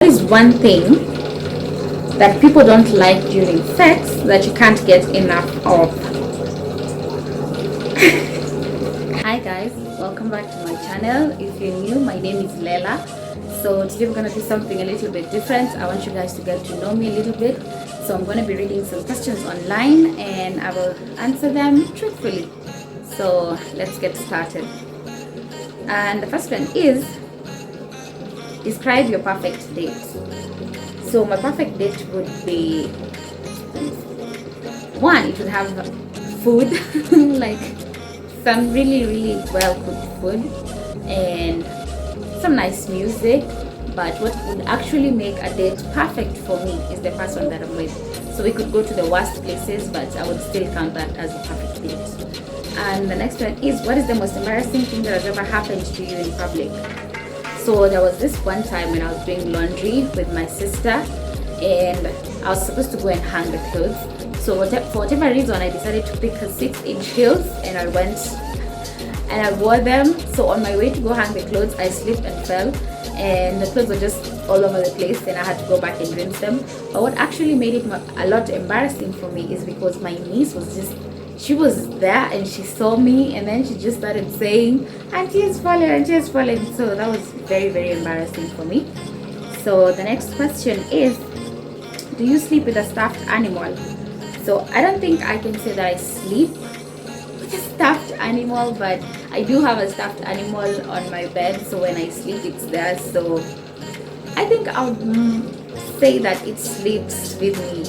is one thing that people don't like during sex that you can't get enough of? Hi guys, welcome back to my channel. If you're new, my name is Lela. So today we're gonna do something a little bit different. I want you guys to get to know me a little bit. So I'm gonna be reading some questions online and I will answer them truthfully. So let's get started. And the first one is, describe your perfect date. So my perfect date would be, one, it would have food, like some really well cooked food and some nice music. But what would actually make a date perfect for me is the person that I'm with. So we could go to the worst places, but I would still count that as a perfect date. And the next one is, what is the most embarrassing thing that has ever happened to you in public? So there was this one time when I was doing laundry with my sister and I was supposed to go and hang the clothes. So for whatever reason, I decided to pick her 6-inch heels and I went and I wore them. So on my way to go hang the clothes, I slipped and fell and the clothes were just all over the place and I had to go back and rinse them. But what actually made it a lot embarrassing for me is because my niece was just, she was there and she saw me and then she just started saying, "Auntie is falling, auntie is falling." So that was very embarrassing for me. So the next question is, do you sleep with a stuffed animal? So I don't think I can say that I sleep with a stuffed animal, but I do have a stuffed animal on my bed, so when I sleep it's there. So I think I would say that it sleeps with me.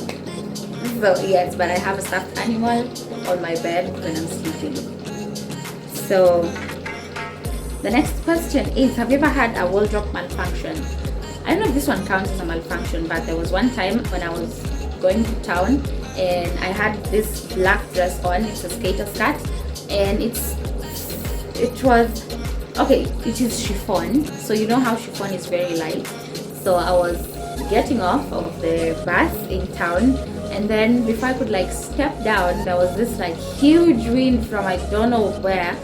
So yes, but I have a stuffed animal on my bed when I'm sleeping. So the next question is, have you ever had a wardrobe malfunction? I don't know if this one counts as a malfunction, but there was one time when I was going to town and I had this black dress on. It's a skater skirt and it is chiffon. So you know how chiffon is very light. So I was getting off of the bus in town and then before I could like step down, there was this like huge wind from I don't know where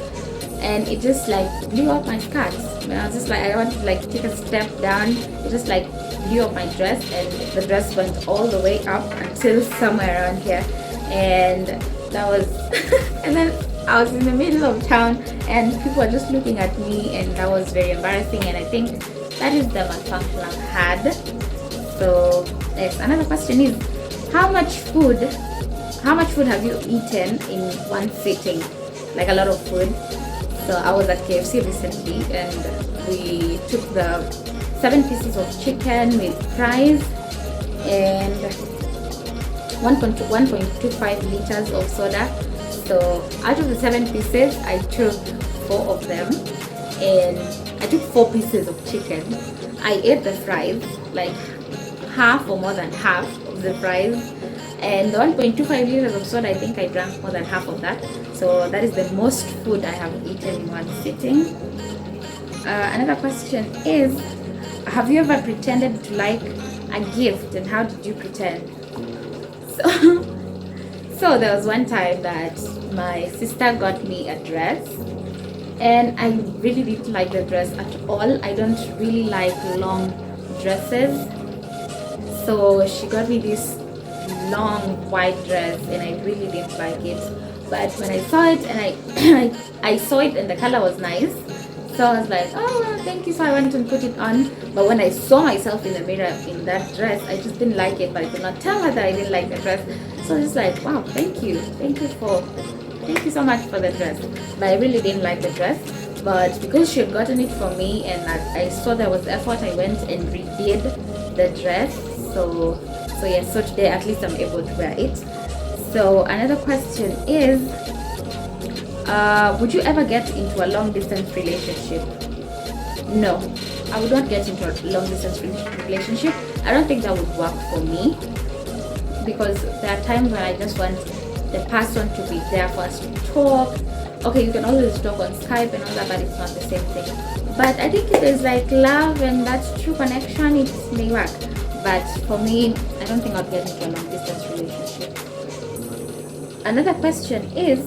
and it just like blew up my skirt. And I was just like, I wanted to like take a step down, it just like blew up my dress and the dress went all the way up until somewhere around here. And that was and then I was in the middle of town and people were just looking at me and that was very embarrassing, and I think that is the malfunction I've had. So next, another question is, how much food have you eaten in one sitting? Like a lot of food. So I was at KFC recently and we took the 7 pieces of chicken with fries and 1.25 liters of soda. So out of the 7 pieces, I took 4 of them and I took 4 pieces of chicken. I ate the fries, like half or more than half of the fries, and the 1.25 liters of soda, I think I drank more than half of that. So that is the most food I have eaten in one sitting. Another question is, have you ever pretended to like a gift and how did you pretend? So there was one time that my sister got me a dress and I really didn't like the dress at all. I don't really like long dresses. So she got me this long white dress and I really didn't like it. But when I saw it and I saw it and the color was nice, so I was like, oh well, thank you. So I went and put it on. But when I saw myself in the mirror in that dress, I just didn't like it, but I could not tell her that I didn't like the dress. So I was like, wow, thank you so much for the dress. But I really didn't like the dress. But because she had gotten it for me and I saw there was effort, I went and redid the dress. So yes, so today at least I'm able to wear it. So another question is, would you ever get into a long distance relationship? No, I would not get into a long distance relationship. I don't think that would work for me because there are times when I just want the person to be there for us to talk. Okay, you can always talk on Skype and all that, but it's not the same thing. But I think if there's like love and that's true connection, it may work. But for me, I don't think I'll get into a long distance relationship. Another question is,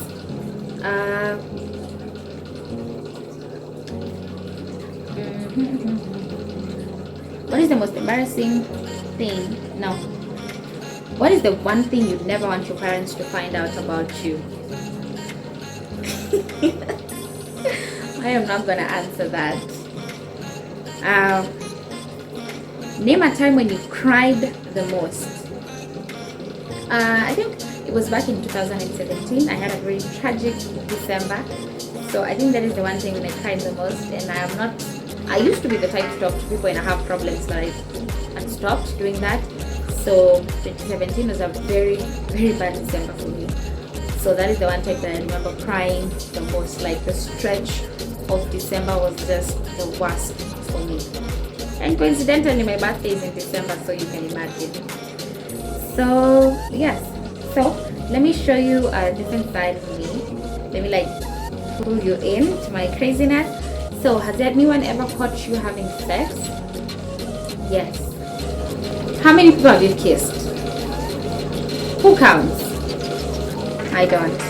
What is the most embarrassing thing? No. What is the one thing you'd never want your parents to find out about you? I am not gonna answer that. Uh, Name a time when you cried the most. I think it was back in 2017. I had a very tragic December. So I think that is the one thing when I cried the most. And I used to be the type to talk to people and I have problems, but I stopped doing that. So 2017 was a very, very bad December for me. So that is the one time that I remember crying the most. Like the stretch of December was just the worst for me. And coincidentally, my birthday is in December, so you can imagine. So yes, so let me show you a different side of me. Let me like pull you in to my craziness. So has anyone ever caught you having sex? Yes. How many people have you kissed? Who counts? I don't.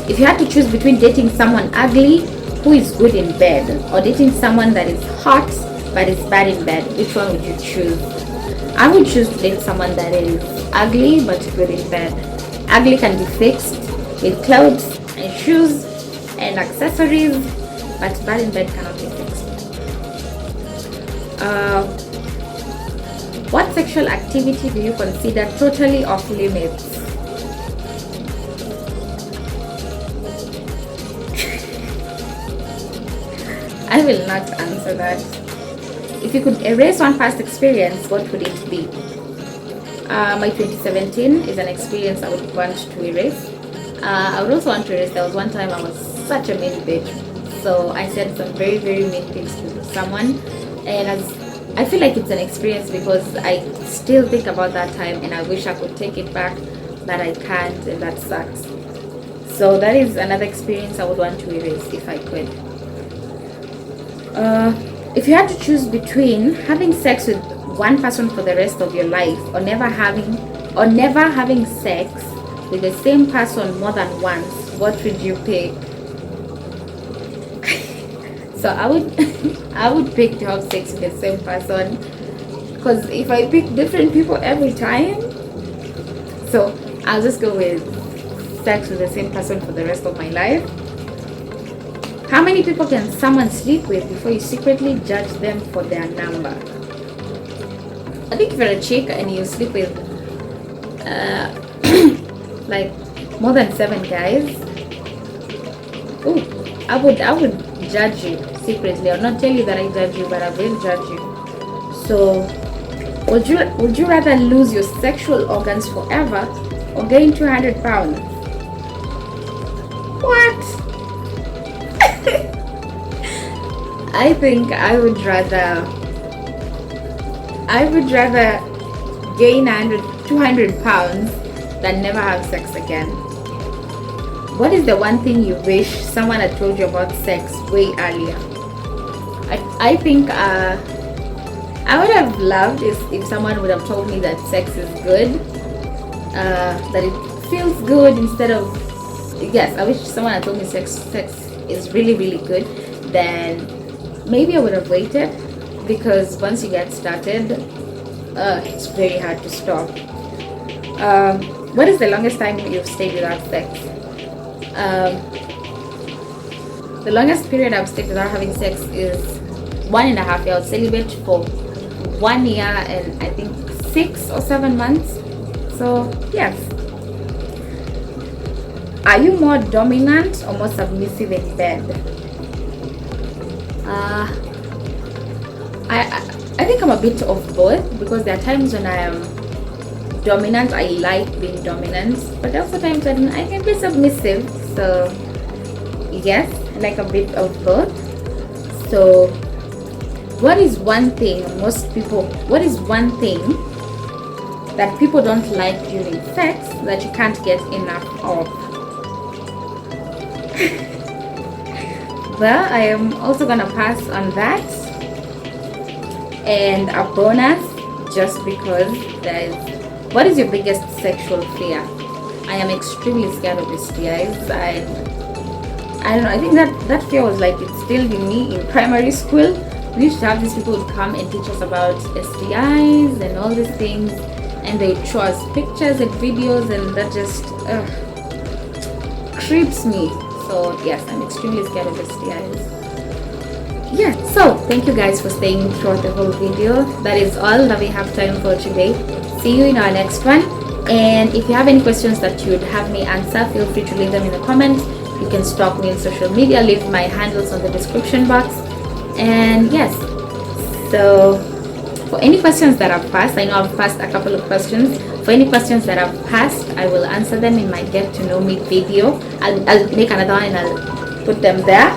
If you had to choose between dating someone ugly who is good in bed or dating someone that is hot but is bad in bed, which one would you choose? I would choose to date someone that is ugly but good in bed. Ugly can be fixed with clothes and shoes and accessories, but bad in bed cannot be fixed. What sexual activity do you consider totally off limits? I will not answer that. If you could erase one past experience, what would it be? My 2017 is an experience I would want to erase. I would also want to erase, there was one time I was such a mean bitch. So I said some very, very mean things to someone. And I feel like it's an experience because I still think about that time and I wish I could take it back, but I can't, and that sucks. So that is another experience I would want to erase if I could. If you had to choose between having sex with one person for the rest of your life or never having sex with the same person more than once, what would you pick? So I would pick to have sex with the same person, because if I pick different people every time, so I'll just go with sex with the same person for the rest of my life. How many people can someone sleep with before you secretly judge them for their number? I think if you're a chick and you sleep with like more than 7 guys, I would judge you secretly. I'll not tell you that I judge you, but I will judge you. So would you rather lose your sexual organs forever or gain 200 pounds? What? I think I would rather gain 200 pounds than never have sex again. What is the one thing you wish someone had told you about sex way earlier? I think I would have loved if someone would have told me that sex is good, that it feels good instead of, yes, I wish someone had told me sex is really, really good. Then maybe I would have waited, because once you get started, it's very hard to stop. What is the longest time you've stayed without sex? The longest period I've stayed without having sex is 1.5 years. I was celibate for 1 year and I think 6 or 7 months. So yes. Are you more dominant or more submissive in bed? I think I'm a bit of both, because there are times when I am dominant, I like being dominant, but there are also times when I can be submissive. So yes, I like a bit of both. So what is one thing that people don't like during sex that you can't get enough of? Well, I am also gonna pass on that, and a bonus, just because what is your biggest sexual fear? I am extremely scared of STIs. I don't know, I think that fear was like instilled in me in primary school, We used to have these people who come and teach us about STIs and all these things, and they show us pictures and videos, and that just creeps me. So yes, I'm extremely scared of STIs. Yeah, so thank you guys for staying throughout the whole video. That is all that we have time for today. See you in our next one. And if you have any questions that you would have me answer, feel free to leave them in the comments. You can stalk me on social media, leave my handles on the description box. And yes, so for any questions that I've passed, I know I've passed a couple of questions. For any questions that I've passed, I will answer them in my get to know me video. I'll make another one and I'll put them there.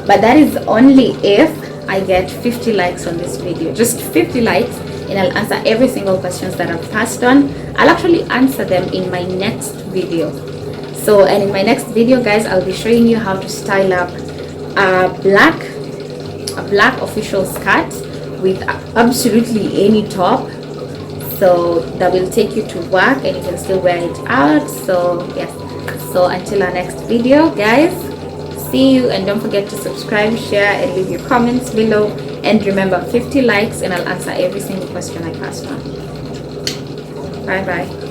But that is only if I get 50 likes on this video. Just 50 likes and I'll answer every single questions that I've passed on. I'll actually answer them in my next video. So, and in my next video, guys, I'll be showing you how to style up a black official skirt with absolutely any top. So that will take you to work and you can still wear it out. So yes, so until our next video, guys, see you, and don't forget to subscribe, share, and leave your comments below. And remember, 50 likes and I'll answer every single question I passed on. Bye bye.